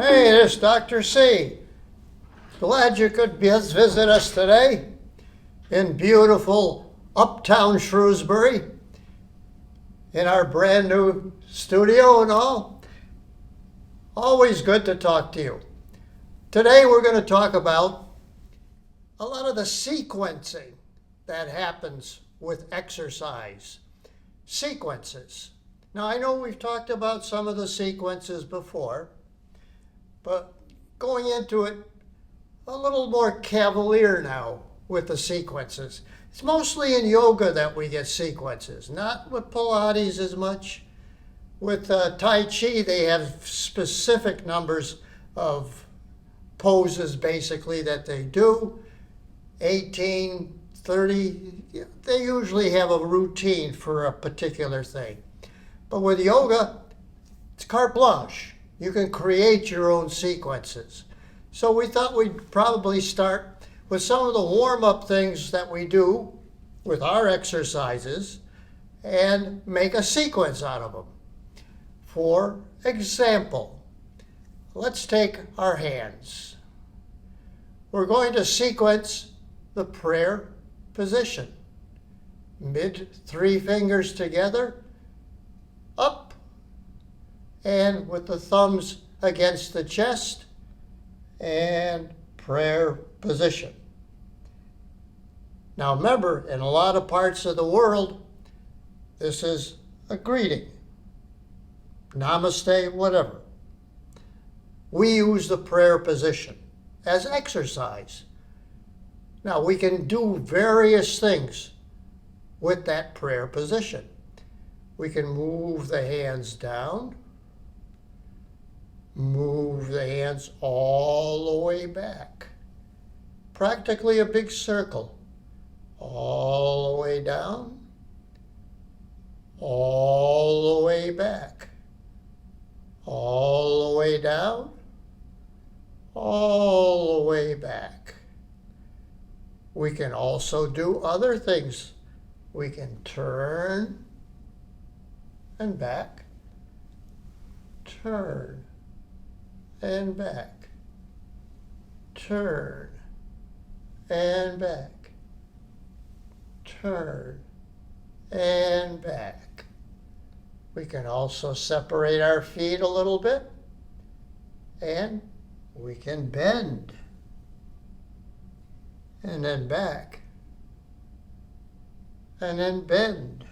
Hey, it's Dr. C. Glad you could visit us today in beautiful uptown Shrewsbury in our brand new studio and all. Always good to talk to you. Today we're going to talk about a lot of the sequencing that happens with exercise. Sequences. Now I know we've talked about some of the sequences before, but going into it a little more cavalier now with the sequences. It's mostly in yoga that we get sequences, not with Pilates as much. With Tai Chi, they have specific numbers of poses basically that they do, 18, 30. They usually have a routine for a particular thing. But with yoga, it's carte blanche. You can create your own sequences. So we thought we'd probably start with some of the warm-up things that we do with our exercises and make a sequence out of them. For example, let's take our hands. We're going to sequence the prayer position. Three fingers together, up, and with the thumbs against the chest, and prayer position. Now remember, in a lot of parts of the world, this is a greeting. Namaste, whatever. We use the prayer position as exercise. Now we can do various things with that prayer position. We can move the hands down, move the hands all the way back. Practically a big circle. All the way down, all the way back. All the way down, all the way back. We can also do other things. We can turn and back, turn and back, turn and back, turn and back. We can also separate our feet a little bit, and we can bend and then back and then bend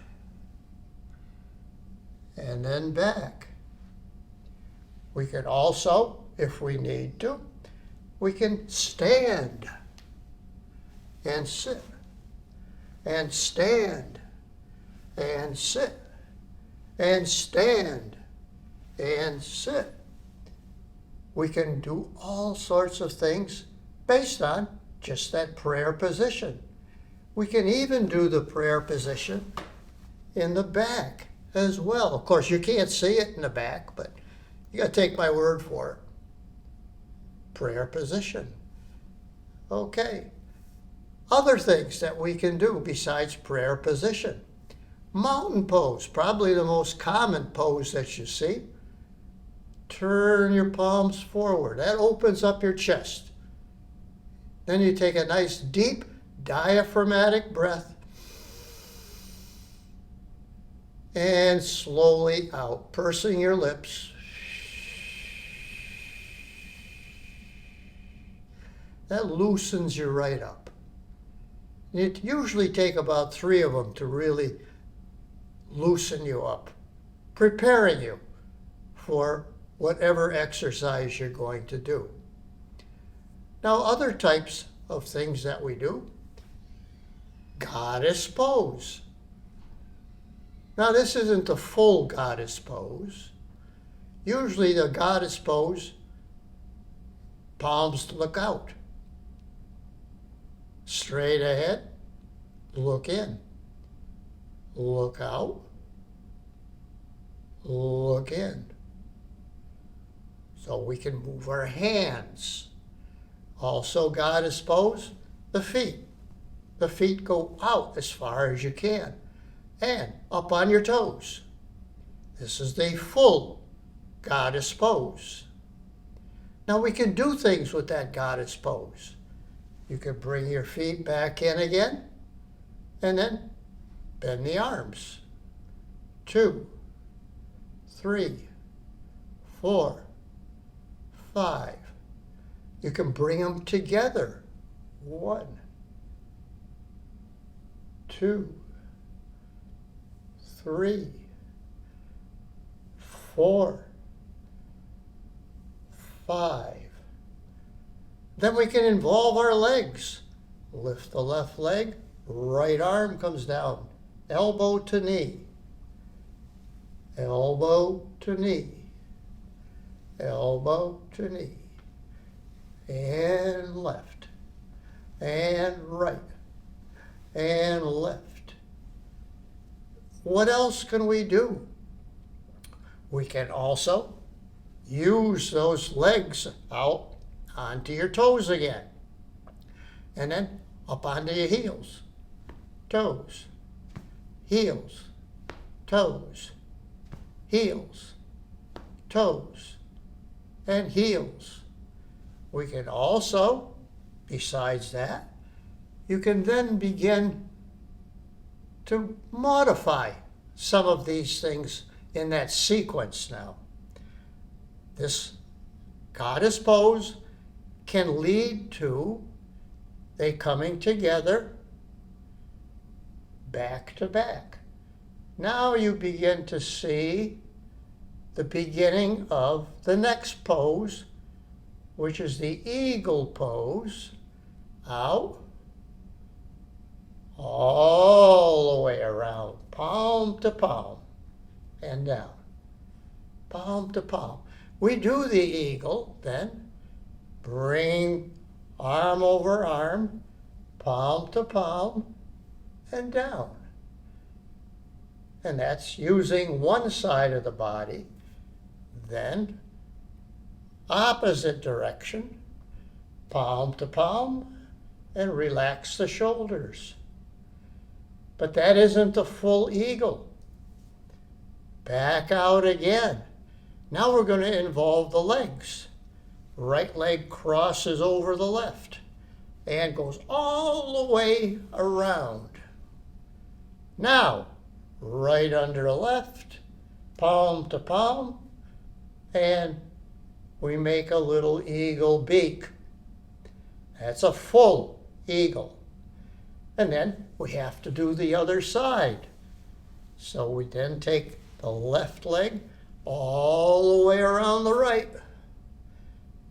and then back. We can also, if we need to, we can stand and sit and stand and sit and stand and sit. We can do all sorts of things based on just that prayer position. We can even do the prayer position in the back as well. Of course, you can't see it in the back, but you got to take my word for it. Prayer position. Okay. Other things that we can do besides prayer position. Mountain pose, probably the most common pose that you see. Turn your palms forward. That opens up your chest. Then you take a nice deep diaphragmatic breath and slowly out, pursing your lips. That loosens you right up. It usually take about 3 of them to really loosen you up, preparing you for whatever exercise you're going to do. Now, other types of things that we do. Goddess pose. Now, this isn't the full goddess pose. Usually the goddess pose, palms look out. Straight ahead, look in. Look out, look in. So we can move our hands. Also, goddess pose, the feet. The feet go out as far as you can and up on your toes. This is the full goddess pose. Now we can do things with that goddess pose. You can bring your feet back in again, and then bend the arms. 2, 3, 4, 5. You can bring them together. 1, 2, 3, 4, 5. Then we can involve our legs. Lift the left leg, right arm comes down, elbow to knee, elbow to knee, elbow to knee, and left, and right, and left. What else can we do? We can also use those legs out onto your toes again. And then up onto your heels, toes, heels, toes, heels, toes, and heels. We can also, besides that, you can then begin to modify some of these things in that sequence now. This goddess pose can lead to they coming together back to back. Now you begin to see the beginning of the next pose, which is the eagle pose. Out, all the way around, palm to palm, and down, palm to palm. We do the eagle, then bring arm over arm, palm to palm, and down. And that's using one side of the body. Then opposite direction, palm to palm, and relax the shoulders. But that isn't the full eagle. Back out again. Now we're going to involve the legs. Right leg crosses over the left and goes all the way around. Now, right under left, palm to palm, and we make a little eagle beak. That's a full eagle. And then we have to do the other side. So we then take the left leg all the way around the right.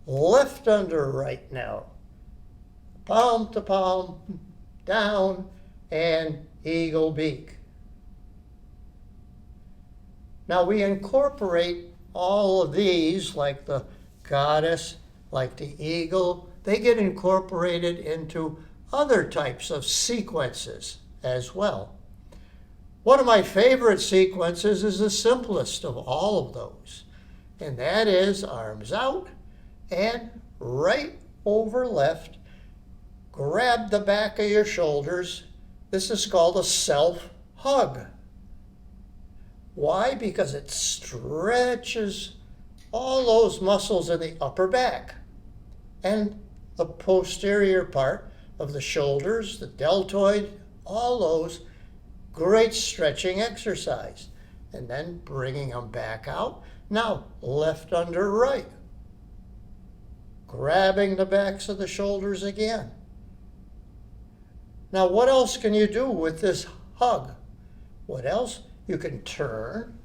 Left under right now. Palm to palm, down, and eagle beak. Now we incorporate all of these, like the goddess, like the eagle, they get incorporated into other types of sequences as well. One of my favorite sequences is the simplest of all of those, and that is arms out and right over left. Grab the back of your shoulders. This is called a self-hug. Why? Because it stretches all those muscles in the upper back and the posterior part of the shoulders, the deltoid, all those. Great stretching exercise. And then bringing them back out. Now, left under right. Grabbing the backs of the shoulders again. Now, what else can you do with this hug? What else? You can turn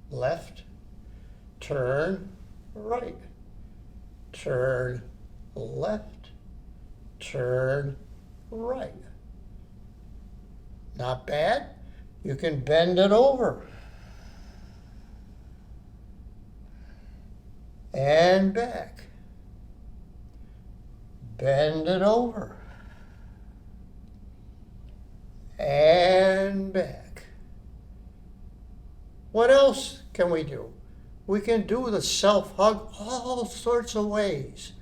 left, turn right, turn left, turn right. Not bad. You can bend it over. And back. Bend it over. And back. What else can we do? We can do the self-hug all sorts of ways.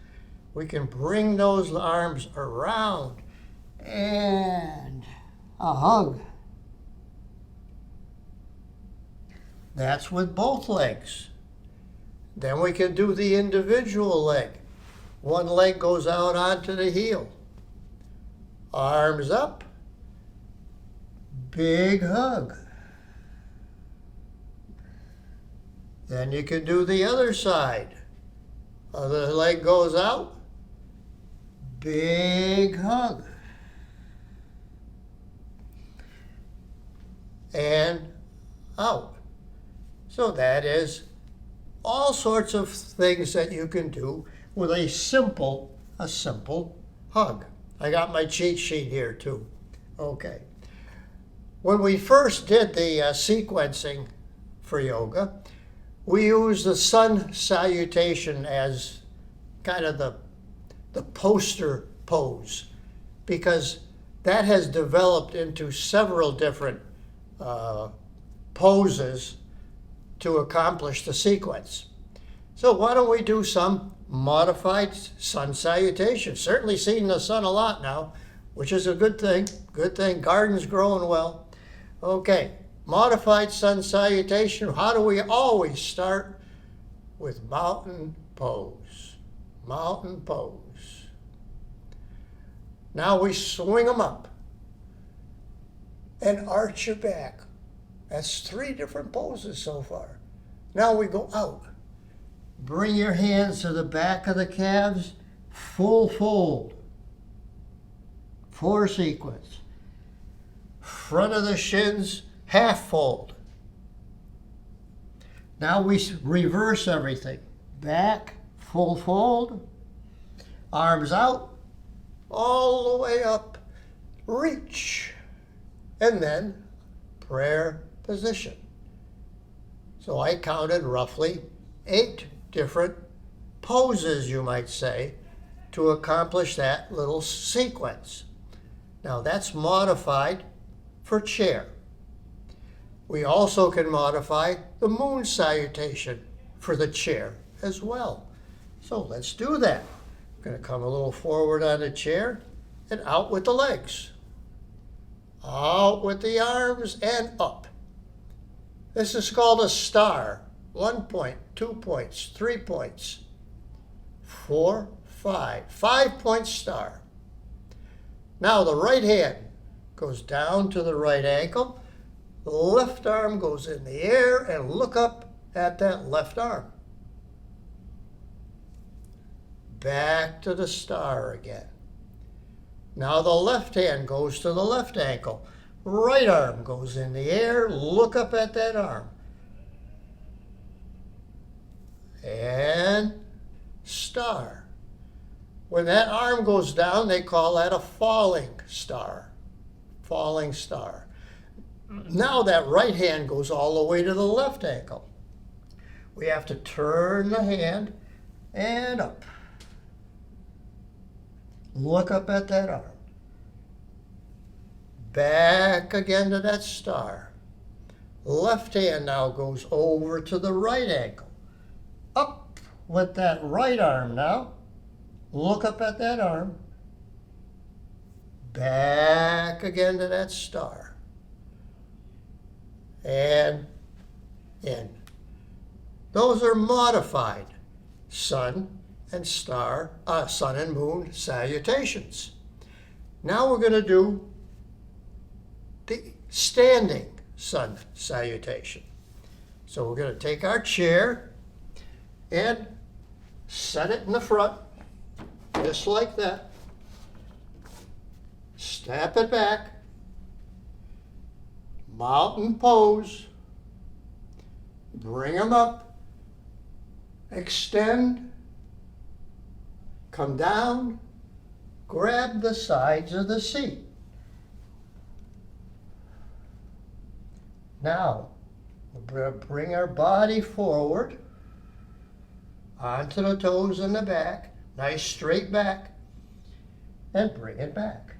We can bring those arms around and a hug. That's with both legs. Then we can do the individual leg. One leg goes out onto the heel. Arms up. Big hug. Then you can do the other side. Other leg goes out. Big hug. And out. So that is all sorts of things that you can do with a simple hug. I got my cheat sheet here too. Okay. When we first did the sequencing for yoga, we used the sun salutation as kind of the poster pose, because that has developed into several different poses to accomplish the sequence. So why don't we do some modified sun salutation? Certainly seeing the sun a lot now, which is a good thing. Good thing. Garden's growing well. Okay, modified sun salutation. How do we always start? With mountain pose. Mountain pose. Now we swing them up and arch your back. That's 3 different poses so far. Now we go out. Bring your hands to the back of the calves, full fold. 4 sequence. Front of the shins, half fold. Now we reverse everything. Back, full fold. Arms out, all the way up. Reach. And then prayer position. So I counted roughly 8 different poses, you might say, to accomplish that little sequence. Now that's modified for chair. We also can modify the moon salutation for the chair as well. So let's do that. I'm going to come a little forward on the chair and out with the legs. Out with the arms and up. This is called a star. 1 point, 2 points, 3 points, 4, 5. 5-point star. Now the right hand goes down to the right ankle. The left arm goes in the air and look up at that left arm. Back to the star again. Now the left hand goes to the left ankle. Right arm goes in the air, look up at that arm. And star. When that arm goes down, they call that a falling star. Falling star. Now that right hand goes all the way to the left ankle. We have to turn the hand and up. Look up at that arm. Back again to that star. Left hand now goes over to the right ankle. Up with that right arm now. Look up at that arm. Back again to that star. And in. Those are modified sun and star, sun and moon salutations. Now we're going to do the standing sun salutation. So we're going to take our chair and set it in the front, just like that. Step it back. Mountain pose. Bring them up. Extend. Come down. Grab the sides of the seat. Now, we'll bring our body forward onto the toes in the back. Nice straight back. And bring it back.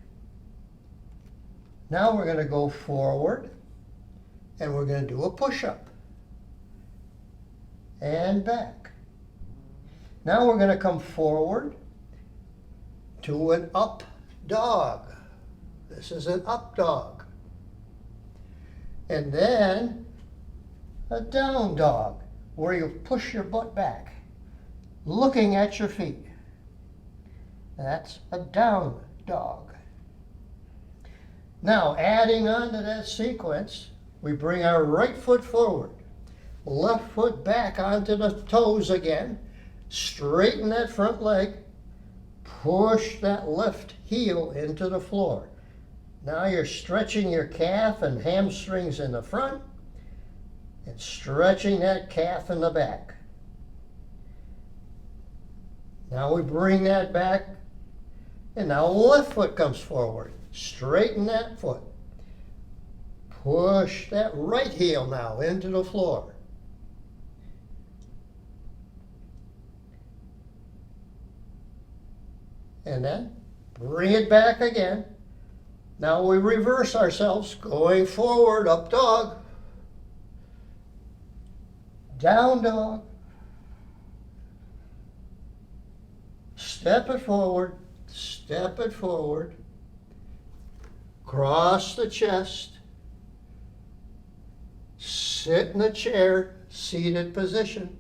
Now we're going to go forward and we're going to do a push-up. And back. Now we're going to come forward to an up dog. This is an up dog. And then a down dog. where you push your butt back, looking at your feet. That's a down dog. Now, adding on to that sequence, we bring our right foot forward, left foot back onto the toes again, straighten that front leg, push that left heel into the floor. Now you're stretching your calf and hamstrings in the front and stretching that calf in the back. Now we bring that back, and now left foot comes forward. Straighten that foot. Push that right heel now into the floor. And then bring it back again. Now we reverse ourselves, going forward, up dog, down dog, step it forward, cross the chest, sit in the chair, seated position,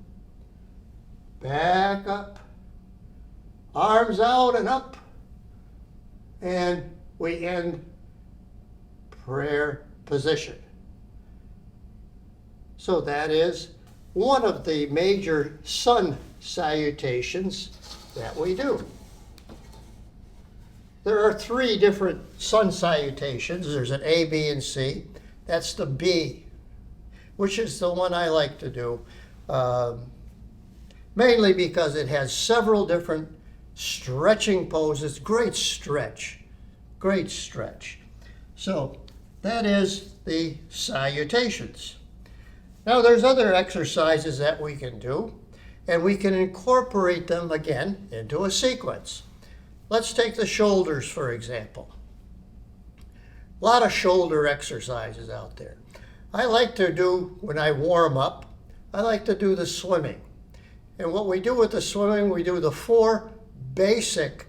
back up, arms out and up, and we end prayer position. So that is one of the major sun salutations that we do. There are 3 different sun salutations. There's an A, B, and C. That's the B, which is the one I like to do, mainly because it has several different stretching poses. Great stretch. So that is the salutations. Now there's other exercises that we can do, and we can incorporate them again into a sequence. Let's take the shoulders, for example. A lot of shoulder exercises out there. I like to do, when I warm up, I like to do the swimming. And what we do with the swimming, we do the 4 basic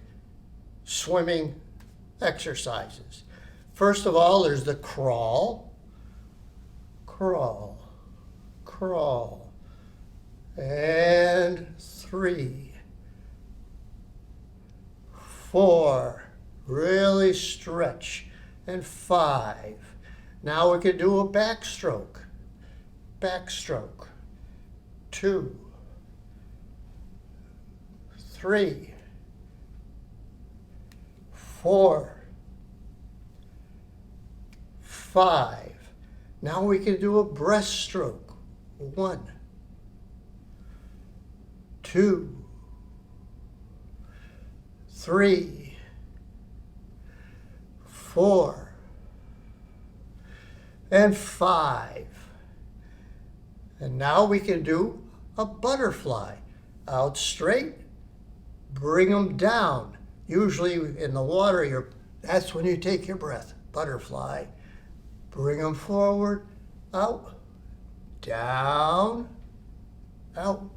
swimming exercises. First of all, there's the crawl, and 3, 4, really stretch, and 5. Now we can do a backstroke, 2, 3, 4, 5. Now we can do a breaststroke. 1, 2, 3, 4, and 5. And now we can do a butterfly. Out straight, bring them down. Usually in the water, that's when you take your breath. Butterfly. Bring them forward, out, down, out,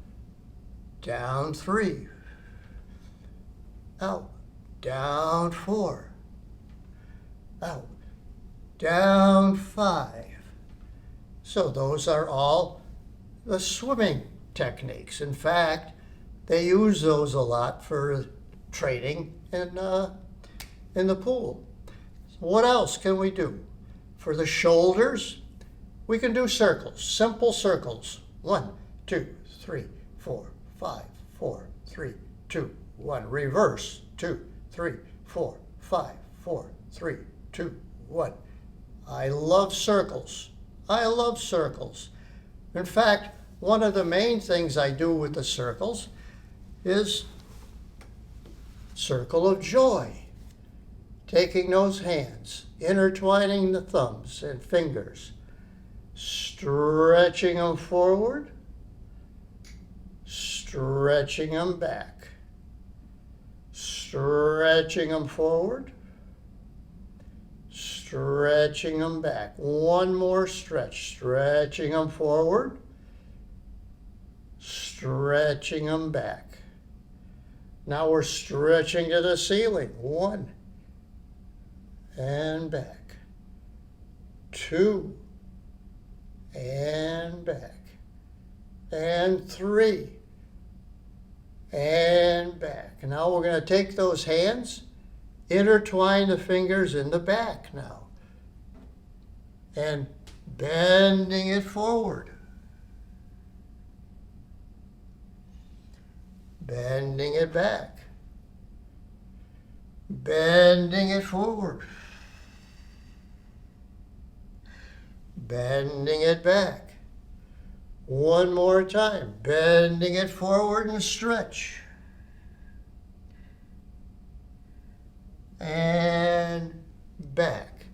down 3, out, down 4, out, down 5. So those are all the swimming techniques. In fact, they use those a lot for training in the pool. So what else can we do? For the shoulders, we can do circles, simple circles. 1, 2, 3, 4, 5, 4, 3, 2, 1. Reverse, 2, 3, 4, 5, 4, 3, 2, 1. I love circles. In fact, one of the main things I do with the circles is circle of joy. Taking those hands, intertwining the thumbs and fingers, stretching them forward, stretching them back, stretching them forward, stretching them back. One more stretch, stretching them forward, stretching them back. Now we're stretching to the ceiling. 1, and back, 2, and back, and 3, and back. Now we're going to take those hands, intertwine the fingers in the back now, and bending it forward. Bending it back. Bending it forward. Bending it back. One more time. Bending it forward and stretch. And back.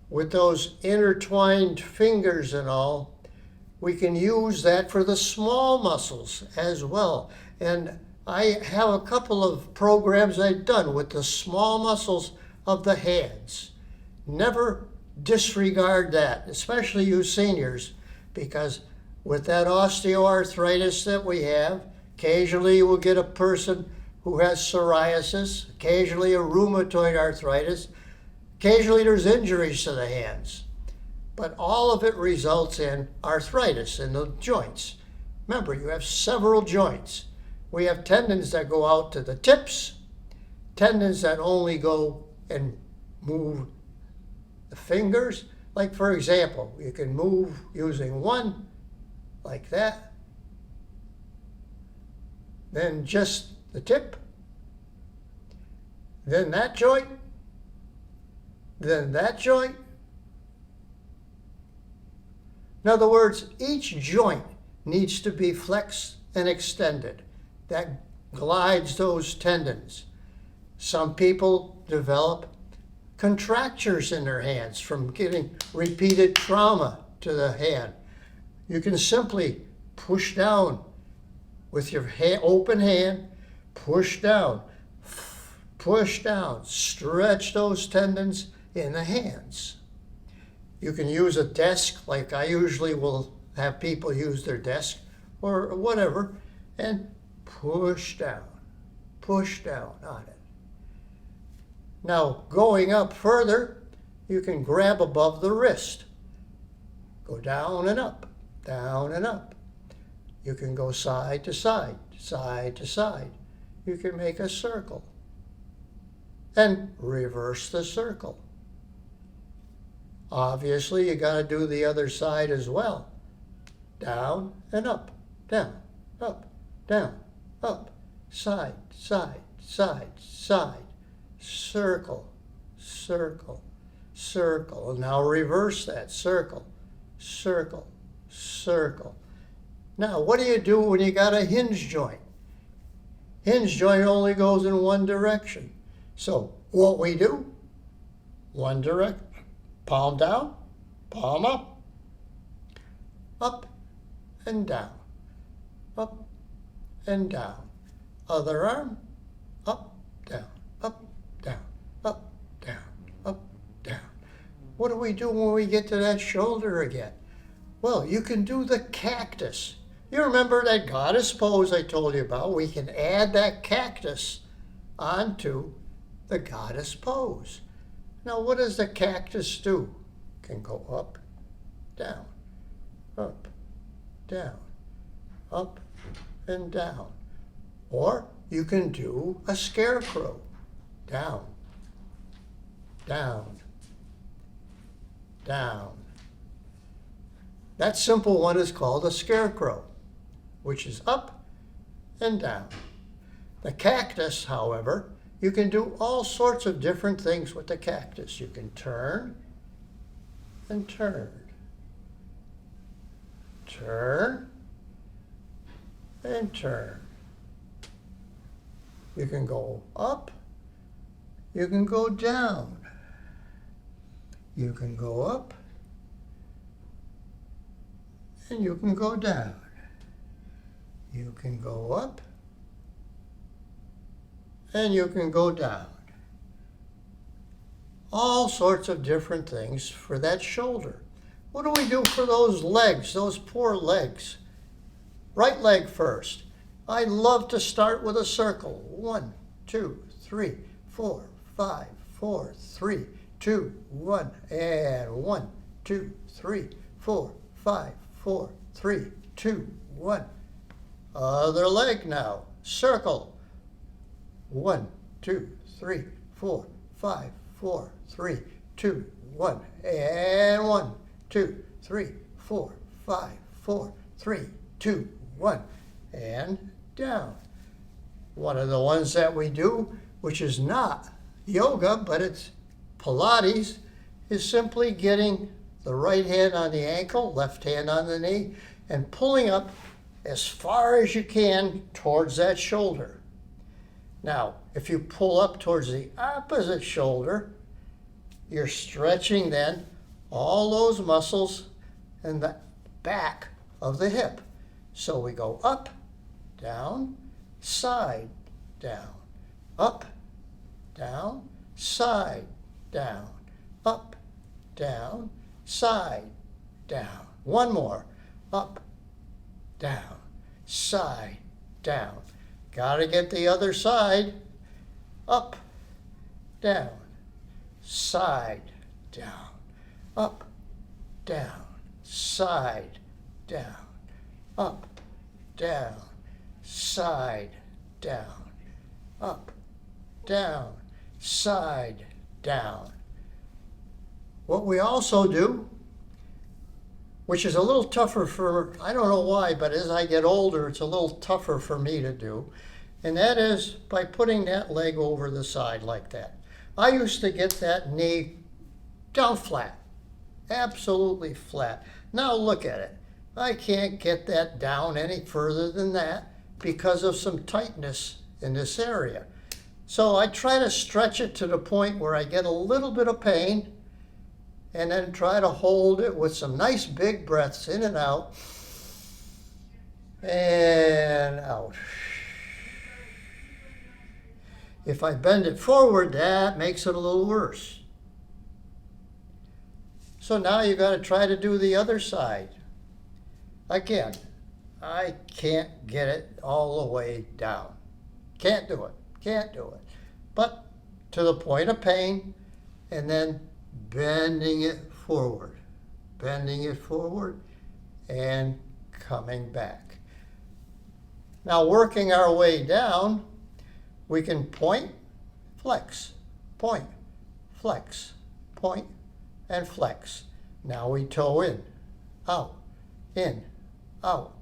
With those intertwined fingers and all, we can use that for the small muscles as well. And I have a couple of programs I've done with the small muscles of the hands. Never disregard that, especially you seniors, because with that osteoarthritis that we have, occasionally you will get a person who has psoriasis, occasionally a rheumatoid arthritis, occasionally there's injuries to the hands. But all of it results in arthritis in the joints. Remember, you have several joints. We have tendons that go out to the tips, tendons that only go and move the fingers. Like, for example, you can move using one, like that, then just the tip, then that joint, then that joint. In other words, each joint needs to be flexed and extended. That glides those tendons. Some people develop contractures in their hands from getting repeated trauma to the hand. You can simply push down with your open hand, push down, stretch those tendons in the hands. You can use a desk, like I usually will have people use their desk or whatever, and push down on it. Now, going up further, you can grab above the wrist. Go down and up, down and up. You can go side to side, side to side. You can make a circle and reverse the circle. Obviously, you got to do the other side as well. Down and up, down, up, down, up, side, side, side, side, circle, circle, circle. And now reverse that, circle, circle, circle. Now, what do you do when you got a hinge joint? Hinge joint only goes in one direction. So what we do, one direction, palm down, palm up and down, up and down. Other arm, up, down, up, down, up, down, up, down. What do we do when we get to that shoulder again? Well, you can do the cactus. You remember that goddess pose I told you about? We can add that cactus onto the goddess pose. Now, what does the cactus do? It can go up, down, up, down, up, and down. Or you can do a scarecrow. Down, down, down. That simple one is called a scarecrow, which is up and down. The cactus, however, you can do all sorts of different things with the cactus. You can turn and turn. Turn and turn. You can go up. You can go down. You can go up. And you can go down. You can go up. And you can go down. All sorts of different things for that shoulder. What do we do for those legs, those poor legs? Right leg first. I love to start with a circle. 1, 2, 3, 4, 5, 4, 3, 2, 1. And 1, 2, 3, 4, 5, 4, 3, 2, 1. Other leg now. Circle. 1, 2, 3, 4, 5, 4, 3, 2, 1. And 1, 2, 3, 4, 5, 4, 3, 2, 1. And down. One of the ones that we do, which is not yoga, but it's Pilates, is simply getting the right hand on the ankle, left hand on the knee, and pulling up as far as you can towards that shoulder. Now, if you pull up towards the opposite shoulder, you're stretching then all those muscles in the back of the hip. So we go up, down, side, down, up, down, side, down, up, down, side, down. One more. Up, down, side, down. Got to get the other side. Up, down, side, down, up, down, side, down, up, down, side, down, up, down, side, down. What we also do, which is a little tougher for, I don't know why, but as I get older, it's a little tougher for me to do, and that is by putting that leg over the side like that. I used to get that knee down flat, absolutely flat. Now look at it. I can't get that down any further than that because of some tightness in this area. So I try to stretch it to the point where I get a little bit of pain, and then try to hold it with some nice big breaths in and out, and out. If I bend it forward, that makes it a little worse. So now you got to try to do the other side. Again, I can't get it all the way down. Can't do it. Can't do it. But to the point of pain, and then bending it forward, and coming back. Now, working our way down, we can point, flex, point, flex, point, and flex. Now we toe in, out, in, out,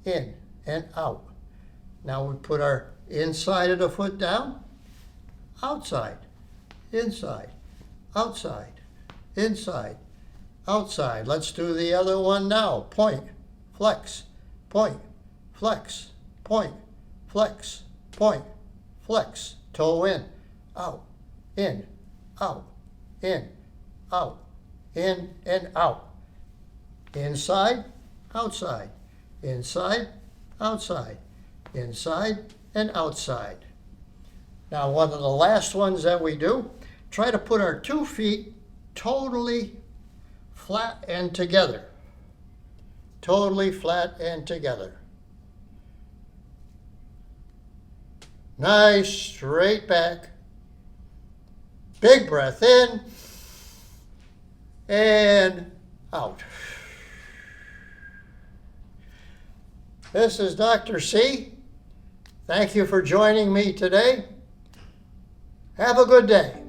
in, and out. Now we put our inside of the foot down, outside, inside, outside, inside, outside. Let's do the other one now. Point, flex, point, flex, point, flex, point, flex. Toe in, out, in, out, in, out, in, and out. Inside, outside, inside, outside, inside, and outside. Now, one of the last ones that we do, try to put our 2 feet totally flat and together. Totally flat and together. Nice straight back. Big breath in and out. This is Dr. C. Thank you for joining me today. Have a good day.